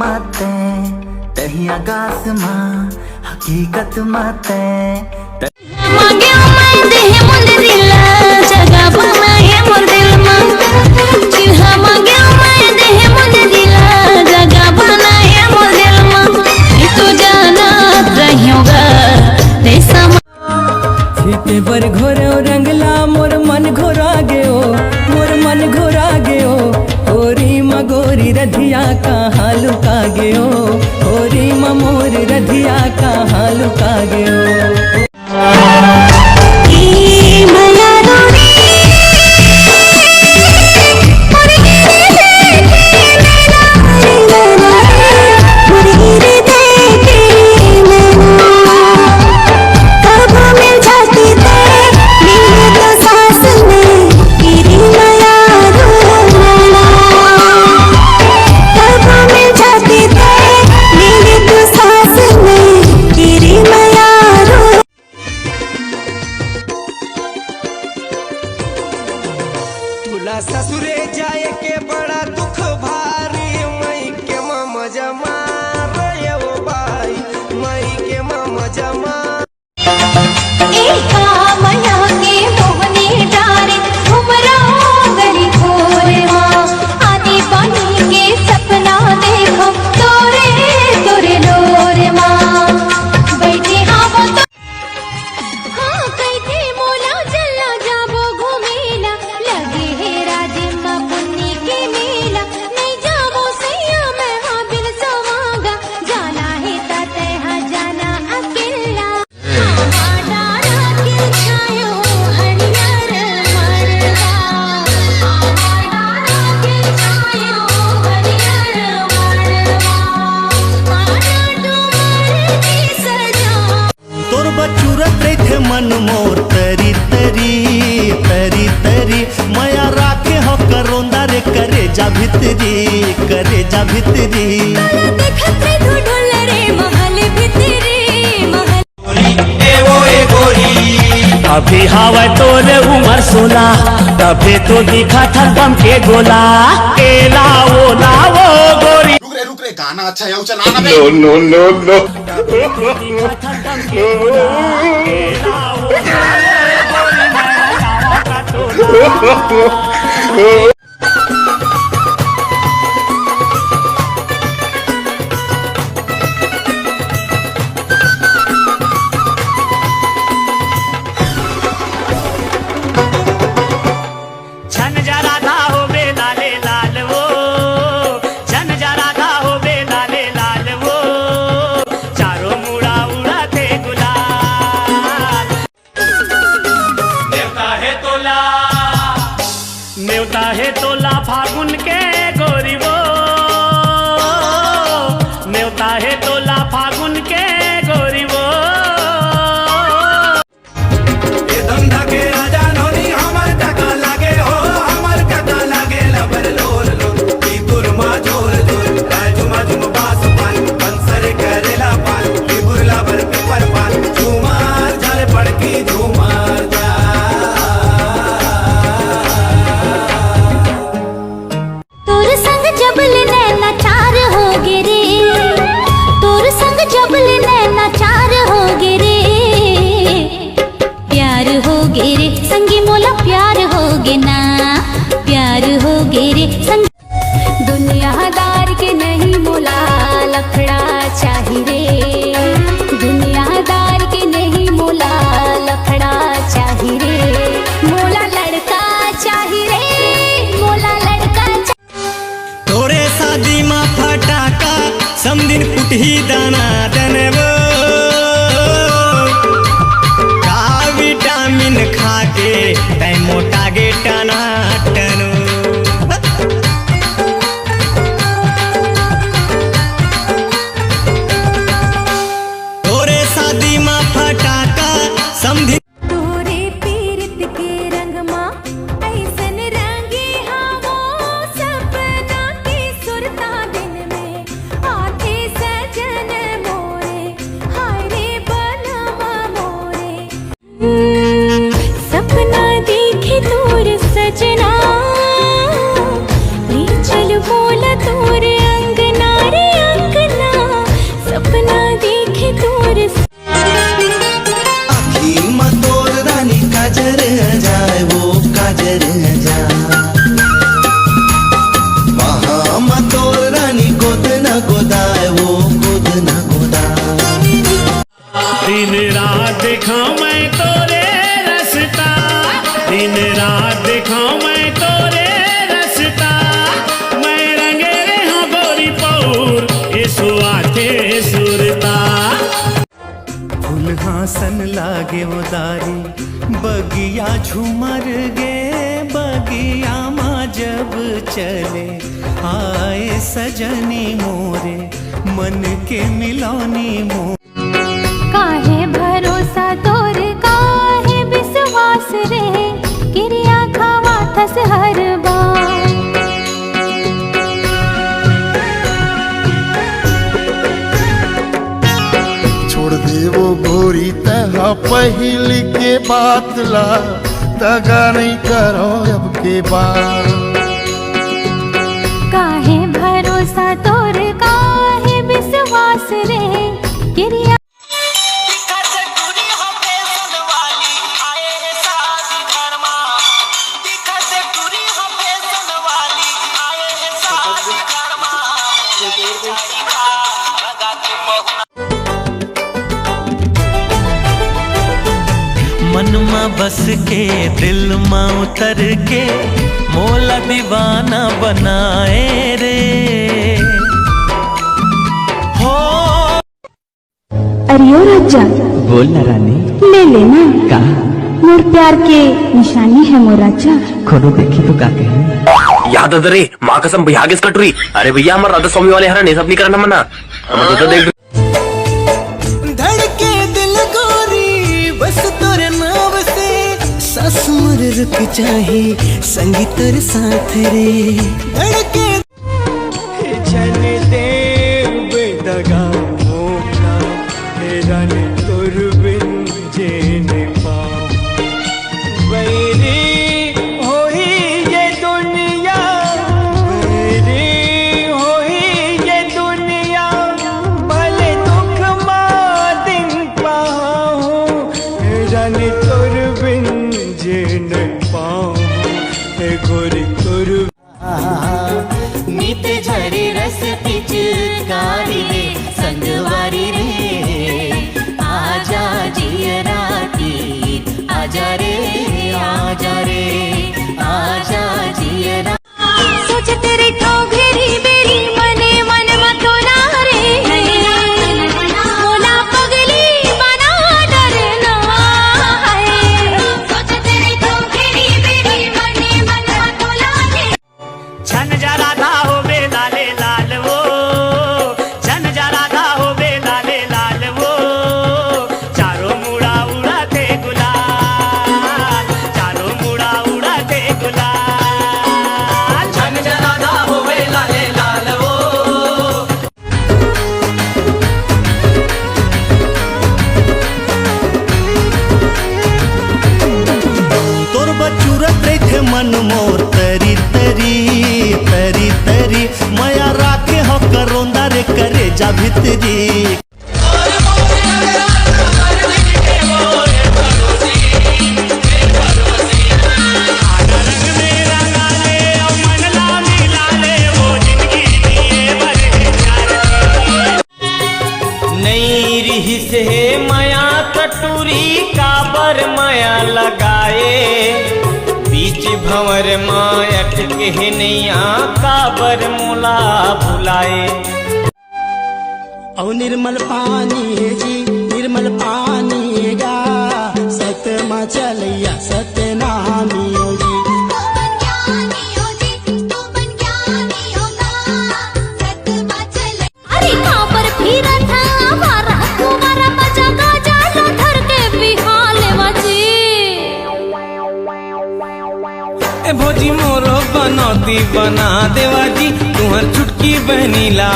माते तही आगास मां हकीकत माते मांगे मैं देह मुंद दिला जगह बना है मोर दिल में चिल्हा मांगे मैं देह मुंद दिला जगह बना है मोर दिल में तू जाना रहियोगा तेसा सीते पर घोरो रंगला मोर मन घोरा गयो मोर मन घोरा गयो होरी मगोरी रधिया का हालुका गयो होरी मोर रधिया का हालुका गयो ससुरे जाए के बड़ा दुख भारी मई के मजा मार वो भाई मई के मजा मार सपना देखो तोरे तोरे लोरे माँ बैठे हाँ वो तो हाँ कई थे मोला चला जाबो घूमेला लगे है राजिमा पुन्नी के मेला नहीं जाबो सैया मैं हाँ बिन सवागा जाना है ताते हाँ जाना अकेला डारा के छायो हरियर मरवा डारा के छायो हरियर मरवा माना डूमर की सजा तोर बचूरत थे मन मोर तरी तरी तरी तरी माया राखे हो करोंदा रे करे जा भितरी देखत रे तू ढोल रे महल भितरी महल अभी हवा तोरे उमर 16 तबे तो दिखा था दम के गोला एला ओला वो गोरी रुक रे गाना अच्छा है चल आना बे नो तबे तो दिखा था दम के गोला एला ओला गोरी माया का तोला छन जा राधा हो बे लाले लाल वो छन जा राधा हो बे लाले लाल वो चारों मुड़ा उड़ाते गुलाल नेवता है तोला फागुन के गोरी वो नेवता है तोला फागुन के गोरी वो ये धंधा के राजा नोनी हमर टका लागे हो हमर टका लागे लबर लोर लो की तुरमा जोर जोर राजुमा जुम बास पान बंसर करेला पान की बुरला बर पेपर पान झूमार झाले पड़की झूमार जा तोर संग जबल नैना चार हो गे रे तोर संग जबल नैना चार हो गे रे प्यार हो गे रे संगी मोला प्यार हो गे ना प्यार हो गे रे संग दुनियादार के नहीं मोला लफड़ा चाही रे दुनियादार के नहीं मोला लफड़ा चाही रे मोला लड़का चाही रे मोला लड़का तोरे शादी माँ फटाका समदिन पुटही दाना दनबो का विटामिन खा के तै मोटा गे टना टनो तोरे शादी माँ फटाका समदिन तोरे पीरित के रंग माँ ऐसन रंगे हमो सपना की सुरता दिन में आते सजन मोरे दिखाऊं मैं तोरे रास्ता, दिन रात दिखाऊं मैं तोरे रास्ता, मैं रंगे रे हाँ गोरी पौर ये सुआते सुरता। फूल हासन लागे वो दारी बगिया झूमर गे, बगिया माँ जब चले आए सजनी मोरे मन के मिलौनी मोरे। काहे भरोसा तोर काहे विश्वास रे, क्रिया खावा थस हर बार। छोड़ दे वो गोरी तहा पहली के बात ला, दगा नहीं करो अब के बाद। काहे भरोसा तोर काहे विश्वास रे, क्रिया मन में बस के दिल में उतर के मोला दीवाना बनाए रे हो। अरे ओ राजा बोल ना रानी ले लेना का मोर प्यार के निशानी है मोर राजा। खोनो देखी तो का कहे याद रे माँ कसम भैया आगे कटरी। अरे भैया हमारा राधा स्वामी वाले हरा सब नहीं करना मना तो देख। धड़के दिल गोरी बस तोरे नाव से सास मोर रुक जाही संगी तोर साथ रे। धड़के जन देव दगा मोना रन तुर बिन जेन पाऊं, वैरी होई ये दुनिया, वैरी होई ये दुनिया, भले दुख मां दिन पाऊं, रन तुर बिन जेन पाऊं, गोरी तुर नीत झरी रस पिचकारी रे संगवारी रे, आजा जिया राती आजा रे आजा रे आजा जिया राती। सोच तेरी ठोगरी बेरी मने मन मतोला रे, मोला पगली बना डरना है। सोच तेरी ठोगरी बेरी मने मन मतोला रे। छन जा राधा हो बे लाले लाल वो, छन जा राधा हो बे लाले लाल वो, चारों मुड़ा उड़ाते गुलाल, चारों मुड़ा उड़ाते गुलाल। छन जा राधा हो बे लाले लाल वो। तोर बचूरत रहे मन मोर तरी तरी तरी तरी, माया राखे हो करोंदा रे करे जा भितरी। नई रिही से माया कटोरी काबर माया लगाए, बीच भंवर मायट के नैया काबर मोला भुलाए। औ निर्मल पानी जी निर्मल पानी गा, सतमा चलैया सतनामी जी। अरे कहाँ पर फिरा था हमारा तुम्हारा बचा का जालो धर के बिहाल बची। ए भोजी मोरो बनौती बना देवा जी, तुहर छुटकी बहनी ला